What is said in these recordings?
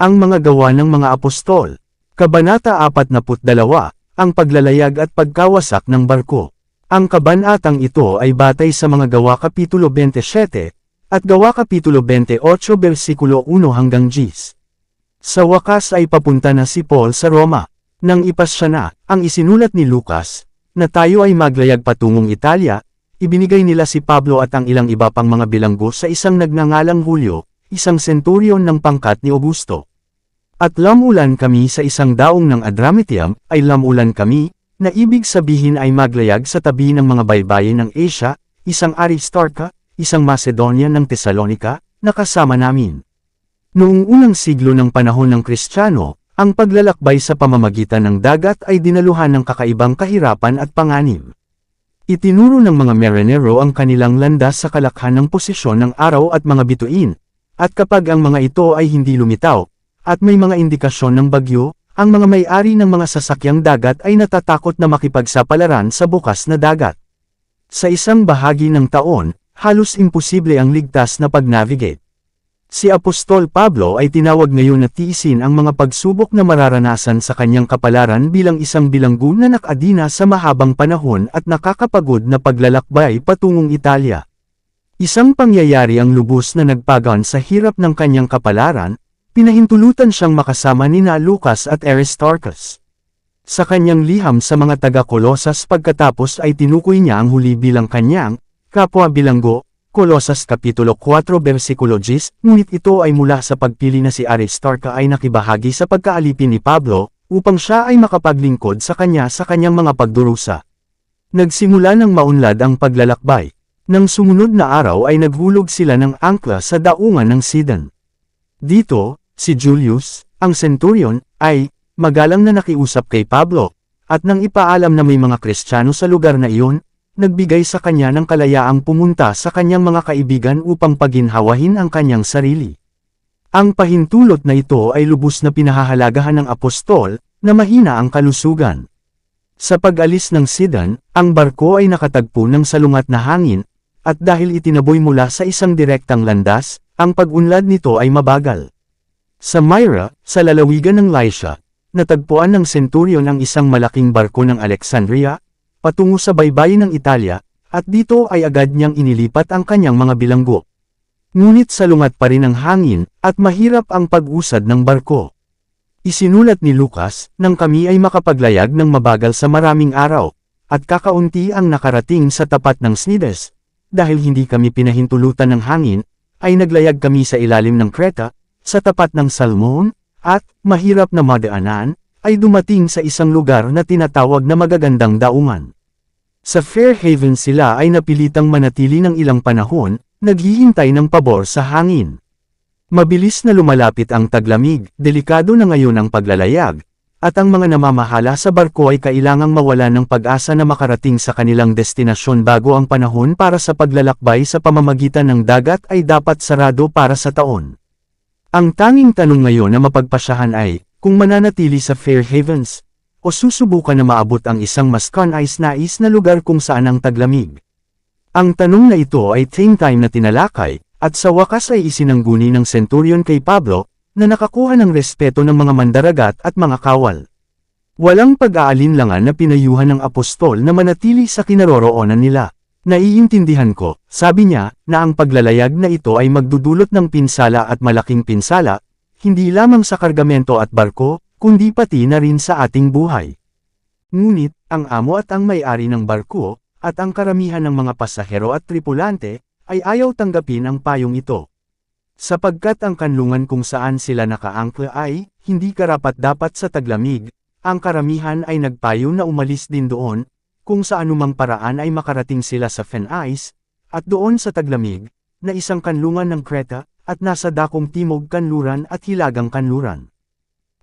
Ang mga gawa ng mga apostol. Kabanata 42, ang paglalayag at pagkawasak ng barko. Ang kabanatang ito ay batay sa mga gawa Kapitulo 27, at gawa Kapitulo 28 versikulo 1 hanggang 10. Sa wakas ay papunta na si Paul sa Roma. Nang ipasya na, ang isinulat ni Lucas, na tayo ay maglayag patungong Italia, ibinigay nila si Pablo at ang ilang iba pang mga bilanggo sa isang nagngangalang Julio, isang senturyon ng pangkat ni Augusto. At lamulan kami sa isang daong ng Adramitium, ay lamulan kami, na ibig sabihin ay maglayag sa tabi ng mga baybayin ng Asia, isang Aristarca, isang Macedonia ng Tesalonica, na kasama namin. Noong unang siglo ng panahon ng Kristiyano, ang paglalakbay sa pamamagitan ng dagat ay dinaluhan ng kakaibang kahirapan at panganib. Itinuro ng mga marinero ang kanilang landas sa kalakhan ng posisyon ng araw at mga bituin, at kapag ang mga ito ay hindi lumitaw, at may mga indikasyon ng bagyo, ang mga may-ari ng mga sasakyang dagat ay natatakot na makipagsapalaran sa bukas na dagat. Sa isang bahagi ng taon, halos imposible ang ligtas na pag-navigate. Si Apostol Pablo ay tinawag ngayon na tiisin ang mga pagsubok na mararanasan sa kanyang kapalaran bilang isang bilanggo na nakadina sa mahabang panahon at nakakapagod na paglalakbay patungong Italia. Isang pangyayari ang lubos na nagpagan sa hirap ng kanyang kapalaran, pinahintulutan siyang makasama nina Lucas at Aristarchus. Sa kanyang liham sa mga taga-Kolosas pagkatapos ay tinukoy niya ang huli bilang kanyang kapwa bilanggo, Kolosas Kapitulo 4 versikulo 10, ngunit ito ay mula sa pagpili na si Aristarchus ay nakibahagi sa pagkaalipin ni Pablo, upang siya ay makapaglingkod sa kanyang mga pagdurusa. Nagsimula ng maunlad ang paglalakbay. Nang sumunod na araw ay naghulog sila ng angkla sa daungan ng Sidon. Dito, si Julius, ang centurion, ay magalang na nakiusap kay Pablo, at nang ipaalam na may mga Kristiyano sa lugar na iyon, nagbigay sa kanya ng kalayaang pumunta sa kanyang mga kaibigan upang paginhawahin ang kanyang sarili. Ang pahintulot na ito ay lubos na pinahahalagahan ng apostol, na mahina ang kalusugan. Sa pag-alis ng Sidon, ang barko ay nakatagpo ng salungat na hangin, at dahil itinaboy mula sa isang direktang landas, ang pag-unlad nito ay mabagal. Sa Myra, sa lalawigan ng Lycia, natagpuan ng centurion ang isang malaking barko ng Alexandria, patungo sa baybayin ng Italia, at dito ay agad niyang inilipat ang kanyang mga bilanggo. Ngunit salungat pa rin ang hangin, at mahirap ang pag-usad ng barko. Isinulat ni Lucas, nang kami ay makapaglayag ng mabagal sa maraming araw, at kakaunti ang nakarating sa tapat ng Cnides, dahil hindi kami pinahintulutan ng hangin, ay naglayag kami sa ilalim ng Creta, sa tapat ng Salmon, at, mahirap na madaanan, ay dumating sa isang lugar na tinatawag na magagandang daungan. Sa Fair Haven sila ay napilitang manatili ng ilang panahon, naghihintay ng pabor sa hangin. Mabilis na lumalapit ang taglamig, delikado na ngayon ang paglalayag, at ang mga namamahala sa barko ay kailangang mawala ng pag-asa na makarating sa kanilang destinasyon bago ang panahon para sa paglalakbay sa pamamagitan ng dagat ay dapat sarado para sa taon. Ang tanging tanong ngayon na mapagpasyahan ay, kung mananatili sa Fair Havens, o susubukan na maabot ang isang mas kanais-nais na lugar kung saan ang taglamig. Ang tanong na ito ay time na tinalakay, at sa wakas ay isinangguni ng centurion kay Pablo, na nakakuha ng respeto ng mga mandaragat at mga kawal. Walang pag-aalinlangan na pinayuhan ng apostol na manatili sa kinaroroonan nila. Naiintindihan ko, sabi niya, na ang paglalayag na ito ay magdudulot ng pinsala at malaking pinsala, hindi lamang sa kargamento at barko, kundi pati na rin sa ating buhay. Ngunit, ang amo at ang may-ari ng barko, at ang karamihan ng mga pasahero at tripulante, ay ayaw tanggapin ang payong ito. Sapagkat ang kanlungan kung saan sila nakaangkla ay, hindi karapat-dapat sa taglamig, ang karamihan ay nagpayo na umalis din doon, kung sa anumang paraan ay makarating sila sa Phoenice, at doon sa taglamig, na isang kanlungan ng Creta, at nasa dakong timog kanluran at hilagang kanluran.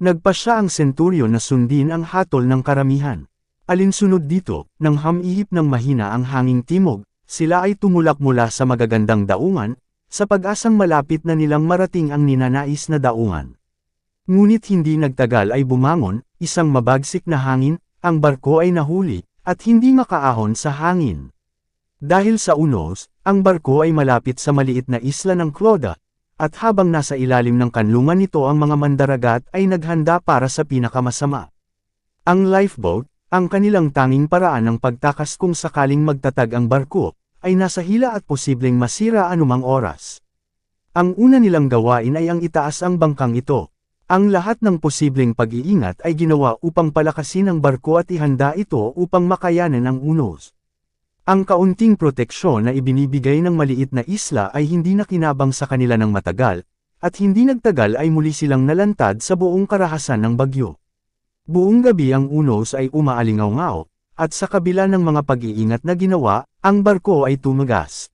Nagpasya ang centurion na sundin ang hatol ng karamihan. Alinsunod dito, nang hamihip ng mahina ang hanging timog, sila ay tumulak mula sa magagandang daungan, sa pag-asang malapit na nilang marating ang ninanais na daungan. Ngunit hindi nagtagal ay bumangon, isang mabagsik na hangin, ang barko ay nahuli, at hindi makaahon sa hangin. Dahil sa unos, ang barko ay malapit sa maliit na isla ng Cloda, at habang nasa ilalim ng kanlungan nito ang mga mandaragat ay naghanda para sa pinakamasama. Ang lifeboat, ang kanilang tanging paraan ng pagtakas kung sakaling magtatag ang barko, ay nasa hila at posibleng masira anumang oras. Ang una nilang gawain ay ang itaas ang bangkang ito. Ang lahat ng posibleng pag-iingat ay ginawa upang palakasin ang barko at ihanda ito upang makayanan ang unos. Ang kaunting proteksyon na ibinibigay ng maliit na isla ay hindi nakinabang sa kanila ng matagal, at hindi nagtagal ay muli silang nalantad sa buong karahasan ng bagyo. Buong gabi ang unos ay umaalingaw-ngaw, at sa kabila ng mga pag-iingat na ginawa, ang barko ay tumagas.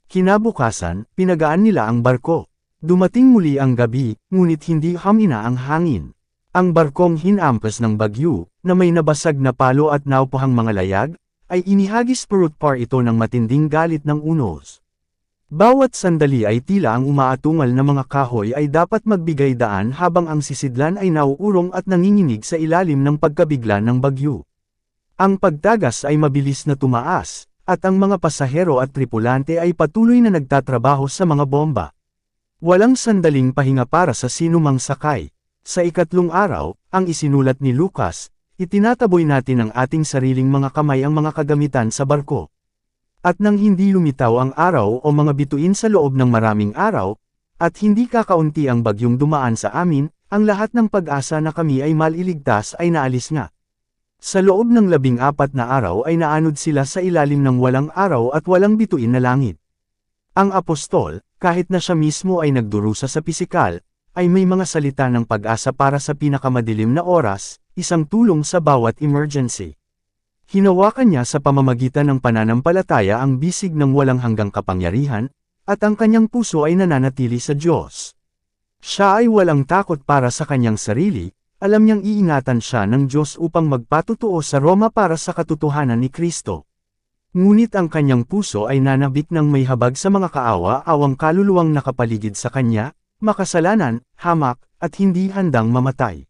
Kinabukasan, pinagaan nila ang barko. Dumating muli ang gabi, ngunit hindi hamina ang hangin. Ang barkong hinampas ng bagyo, na may nabasag na palo at naupahang mga layag, ay inihagis par ito ng matinding galit ng unos. Bawat sandali ay tila ang umaatungal na mga kahoy ay dapat magbigay daan habang ang sisidlan ay nauurong at nanginginig sa ilalim ng pagkabigla ng bagyo. Ang pagtagas ay mabilis na tumaas, at ang mga pasahero at tripulante ay patuloy na nagtatrabaho sa mga bomba. Walang sandaling pahinga para sa sinumang sakay. Sa ikatlong araw, ang isinulat ni Lucas, itinataboy natin ang ating sariling mga kamay ang mga kagamitan sa barko. At nang hindi lumitaw ang araw o mga bituin sa loob ng maraming araw, at hindi kakaunti ang bagyong dumaan sa amin, ang lahat ng pag-asa na kami ay maliligtas ay naalis nga. Sa loob ng 14 na araw ay naanod sila sa ilalim ng walang araw at walang bituin na langit. Ang apostol, kahit na siya mismo ay nagdurusa sa pisikal, ay may mga salita ng pag-asa para sa pinakamadilim na oras, isang tulong sa bawat emergency. Hinawakan niya sa pamamagitan ng pananampalataya ang bisig ng walang hanggang kapangyarihan, at ang kanyang puso ay nananatili sa Diyos. Siya ay walang takot para sa kanyang sarili, alam niyang iingatan siya ng Diyos upang magpatutuo sa Roma para sa katotohanan ni Kristo. Ngunit ang kanyang puso ay nanabik ng may habag sa mga kaawa-awang kaluluwang nakapaligid sa kanya, makasalanan, hamak, at hindi handang mamatay.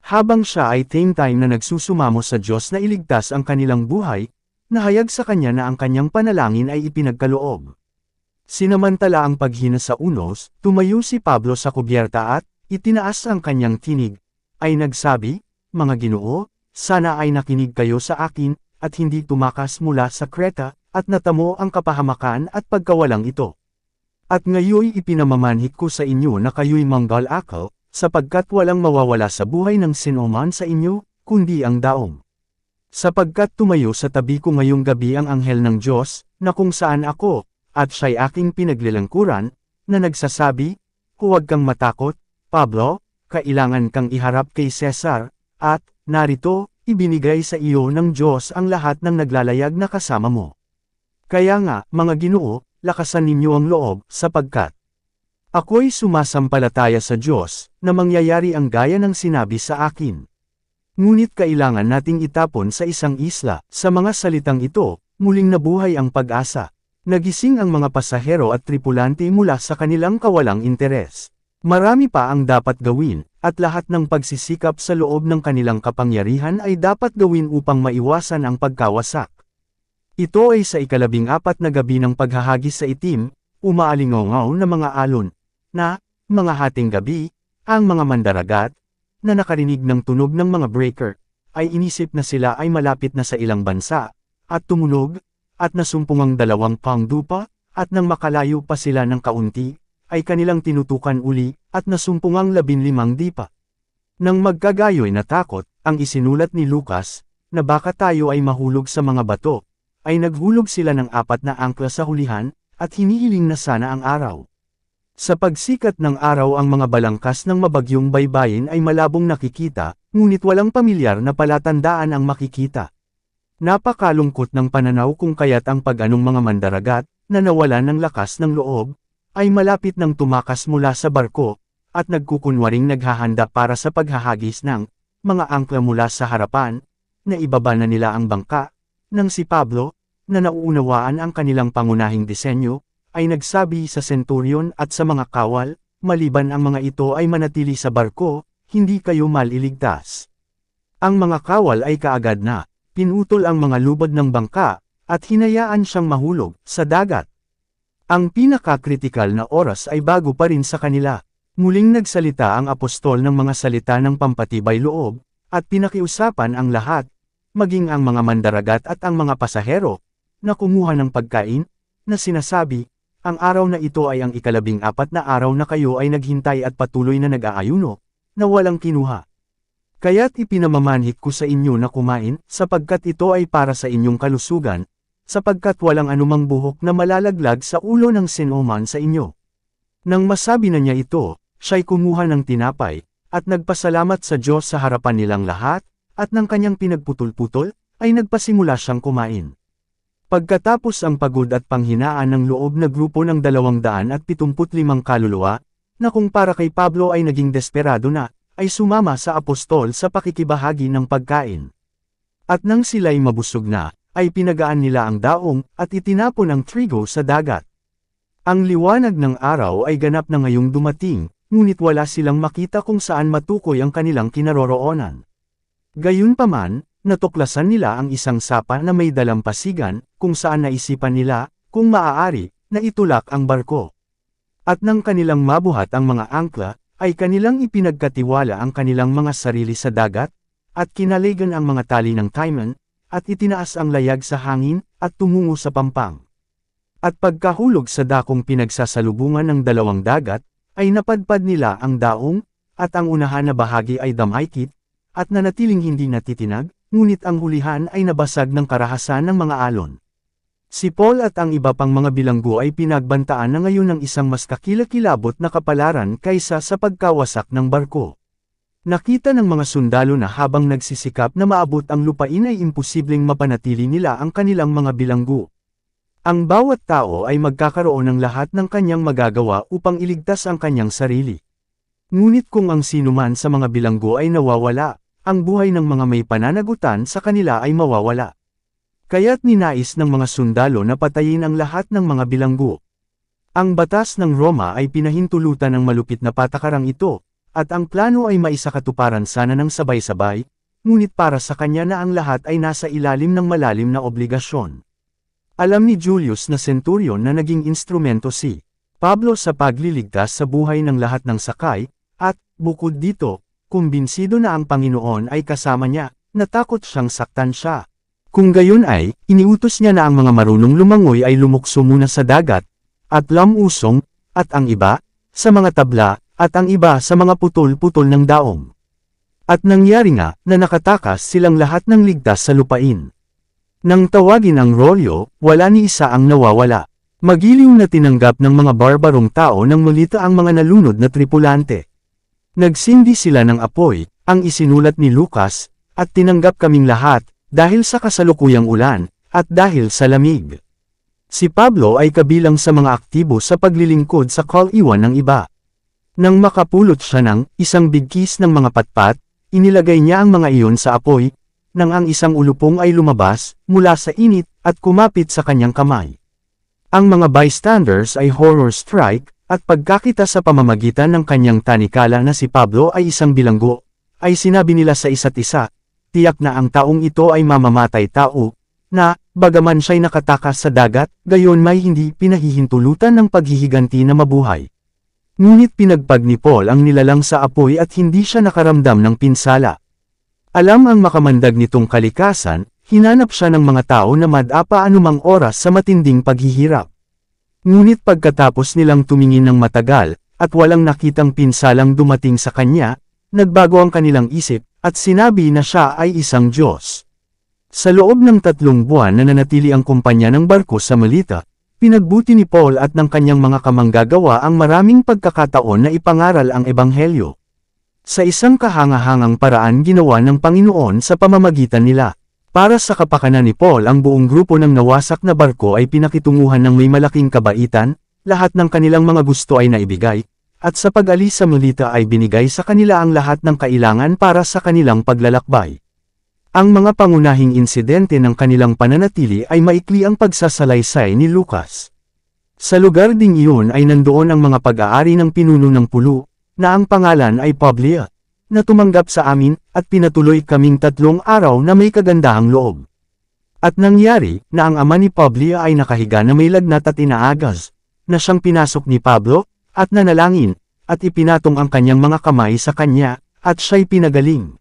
Habang siya ay time na nagsusumamo sa Diyos na iligtas ang kanilang buhay, nahayag sa kanya na ang kanyang panalangin ay ipinagkaloob. Sinamantala ang paghina sa unos, tumayo si Pablo sa kubyerta at, itinaas ang kanyang tinig, ay nagsabi, "Mga Ginoo, sana ay nakinig kayo sa akin, at hindi tumakas mula sa Kreta, at natamo ang kapahamakan at pagkawalang ito. At ngayoy ipinamamanhik ko sa inyo na kayo'y manggal-akal, sapagkat walang mawawala sa buhay ng sinuman sa inyo, kundi ang daong. Sapagkat tumayo sa tabi ko ngayong gabi ang anghel ng Diyos, na kung saan ako, at siya'y aking pinaglilangkuran, na nagsasabi, huwag kang matakot, Pablo, kailangan kang iharap kay Cesar, at, narito, ibinigay sa iyo ng Diyos ang lahat ng naglalayag na kasama mo. Kaya nga, mga Ginoo, lakasan ninyo ang loob, sapagkat ako'y sumasampalataya sa Diyos, na mangyayari ang gaya ng sinabi sa akin. Ngunit kailangan nating itapon sa isang isla." Sa mga salitang ito, muling nabuhay ang pag-asa. Nagising ang mga pasahero at tripulante mula sa kanilang kawalang interes. Marami pa ang dapat gawin, at lahat ng pagsisikap sa loob ng kanilang kapangyarihan ay dapat gawin upang maiwasan ang pagkawasak. Ito ay sa 14 na gabi ng paghahagis sa itim, umaalingaw-ngaw na mga alon, na, mga hating gabi, ang mga mandaragat, na nakarinig ng tunog ng mga breaker, ay inisip na sila ay malapit na sa ilang bansa, at tumunog, at nasumpungang 2 pangdupa, at nang makalayo pa sila ng kaunti, ay kanilang tinutukan uli, at nasumpungang 15 dipa. Nang magkagayoy na takot, ang isinulat ni Lucas, na baka tayo ay mahulog sa mga bato, ay naghulog sila ng 4 na angkla sa hulihan, at hinihiling na sana ang araw. Sa pagsikat ng araw ang mga balangkas ng mabagyong baybayin ay malabong nakikita, ngunit walang pamilyar na palatandaan ang makikita. Napakalungkot ng pananaw kung kaya't ang pag-anong mga mandaragat, na nawalan ng lakas ng loob, ay malapit nang tumakas mula sa barko, at nagkukunwaring naghahanda para sa paghahagis ng mga angkla mula sa harapan, na ibaba na nila ang bangka, nang si Pablo, na nauunawaan ang kanilang pangunahing disenyo, ay nagsabi sa centurion at sa mga kawal, maliban ang mga ito ay manatili sa barko, hindi kayo maliligtas. Ang mga kawal ay kaagad na, pinutol ang mga lubad ng bangka, at hinayaan siyang mahulog sa dagat. Ang pinakakritikal na oras ay bago pa rin sa kanila. Muling nagsalita ang apostol ng mga salita ng pampatibay loob, at pinakiusapan ang lahat, maging ang mga mandaragat at ang mga pasahero, na kumuha ng pagkain, na sinasabi, ang araw na ito ay ang 14 na araw na kayo ay naghintay at patuloy na nag-aayuno, na walang kinuha. Kaya't ipinamamanhik ko sa inyo na kumain, sapagkat ito ay para sa inyong kalusugan, sapagkat walang anumang buhok na malalaglag sa ulo ng sinuman sa inyo. Nang masabi na niya ito, siya'y kumuha ng tinapay, at nagpasalamat sa Diyos sa harapan nilang lahat, at ng kanyang pinagputol-putol, ay nagpasimula siyang kumain. Pagkatapos ang pagod at panghinaan ng loob na grupo ng 275 kaluluwa, na kung para kay Pablo ay naging desperado na, ay sumama sa apostol sa pakikibahagi ng pagkain. At nang sila'y mabusog na, ay pinagaan nila ang daong, at itinapon ang trigo sa dagat. Ang liwanag ng araw ay ganap na ngayong dumating, ngunit wala silang makita kung saan matukoy ang kanilang kinaroroonan. Gayunpaman, natuklasan nila ang isang sapa na may dalampasigan, kung saan naisipan nila, kung maaari, na itulak ang barko. At nang kanilang mabuhat ang mga angkla, ay kanilang ipinagkatiwala ang kanilang mga sarili sa dagat, at kinaligan ang mga tali ng Timon, at itinaas ang layag sa hangin, at tumungo sa pampang. At pagkahulog sa dakong pinagsasalubungan ng dalawang dagat, ay napadpad nila ang daong, at ang unahan na bahagi ay damaykit, at nanatiling hindi natitinag, ngunit ang hulihan ay nabasag ng karahasan ng mga alon. Si Paul at ang iba pang mga bilanggo ay pinagbantaan na ngayon ng isang mas kakilakilabot na kapalaran kaysa sa pagkawasak ng barko. Nakita ng mga sundalo na habang nagsisikap na maabot ang lupain ay imposibleng mapanatili nila ang kanilang mga bilanggo. Ang bawat tao ay magkakaroon ng lahat ng kanyang magagawa upang iligtas ang kanyang sarili. Ngunit kung ang sinuman sa mga bilanggo ay nawawala, ang buhay ng mga may pananagutan sa kanila ay mawawala. Kaya't ninais ng mga sundalo na patayin ang lahat ng mga bilanggo. Ang batas ng Roma ay pinahintulutan ng malupit na patakarang ito, at ang plano ay maisakatuparan sana ng sabay-sabay, ngunit para sa kanya na ang lahat ay nasa ilalim ng malalim na obligasyon. Alam ni Julius na centurion na naging instrumento si Pablo sa pagliligtas sa buhay ng lahat ng sakay, at, bukod dito, kumbinsido na ang Panginoon ay kasama niya, natakot siyang saktan siya. Kung gayon ay, iniutos niya na ang mga marunong lumangoy ay lumukso muna sa dagat, at lamusong, at ang iba, sa mga tabla, at ang iba sa mga putol-putol ng daong. At nangyari nga, na nakatakas silang lahat ng ligtas sa lupain. Nang tawagin ang rolyo, wala ni isa ang nawawala. Magiliw na tinanggap ng mga barbarong tao nang malita ang mga nalunod na tripulante. Nagsindi sila ng apoy, ang isinulat ni Lucas, at tinanggap kaming lahat, dahil sa kasalukuyang ulan, at dahil sa lamig. Si Pablo ay kabilang sa mga aktibo sa paglilingkod sa kal-iwan ng iba. Nang makapulot siya ng isang bigkis ng mga patpat, inilagay niya ang mga iyon sa apoy, nang ang isang ulupong ay lumabas, mula sa init, at kumapit sa kanyang kamay. Ang mga bystanders ay horror-strike, at pagkakita sa pamamagitan ng kanyang tanikala na si Pablo ay isang bilanggo, ay sinabi nila sa isa't isa, tiyak na ang taong ito ay mamamatay tao, na, bagaman siya'y nakatakas sa dagat, gayon may hindi pinahihintulutan ng paghihiganti na mabuhay. Ngunit pinagpag ni Paul ang nilalang sa apoy at hindi siya nakaramdam ng pinsala. Alam ang makamandag nitong kalikasan, hinanap siya ng mga tao na madapa anumang oras sa matinding paghihirap. Ngunit pagkatapos nilang tumingin ng matagal, at walang nakitang pinsalang dumating sa kanya, nagbago ang kanilang isip, at sinabi na siya ay isang Diyos. Sa loob ng 3 buwan na nanatili ang kumpanya ng barko sa Melita, pinagbuti ni Paul at ng kanyang mga kamanggagawa ang maraming pagkakataon na ipangaral ang Ebanghelyo. Sa isang kahangahangang paraan ginawa ng Panginoon sa pamamagitan nila. Para sa kapakanan ni Paul ang buong grupo ng nawasak na barko ay pinakitunguhan ng may malaking kabaitan, lahat ng kanilang mga gusto ay naibigay, at sa pag-alis sa Melita ay binigay sa kanila ang lahat ng kailangan para sa kanilang paglalakbay. Ang mga pangunahing insidente ng kanilang pananatili ay maikli ang pagsasalaysay ni Lucas. Sa lugar ding iyon ay nandoon ang mga pag-aari ng pinuno ng pulo, na ang pangalan ay Publio, na tumanggap sa amin, at pinatuloy kaming 3 araw na may kagandahang loob. At nangyari, na ang ama ni Publio ay nakahiga na may lagnat at inaagas, na siyang pinasok ni Pablo, at nanalangin, at ipinatong ang kanyang mga kamay sa kanya, at siya'y pinagaling.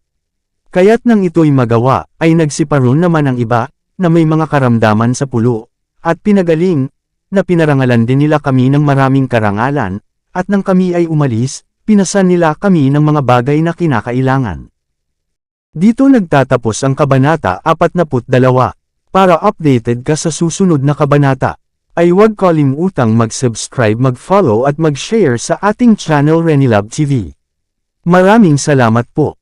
Kaya't nang ito'y magawa, ay nagsiparoon naman ang iba, na may mga karamdaman sa pulo, at pinagaling, na pinarangalan din nila kami ng maraming karangalan, at nang kami ay umalis, pinasan nila kami ng mga bagay na kinakailangan. Dito nagtatapos ang Kabanata 42. Para updated ka sa susunod na kabanata, ay huwag kalimutang mag-subscribe, mag-follow at mag-share sa ating channel Renilab TV. Maraming salamat po.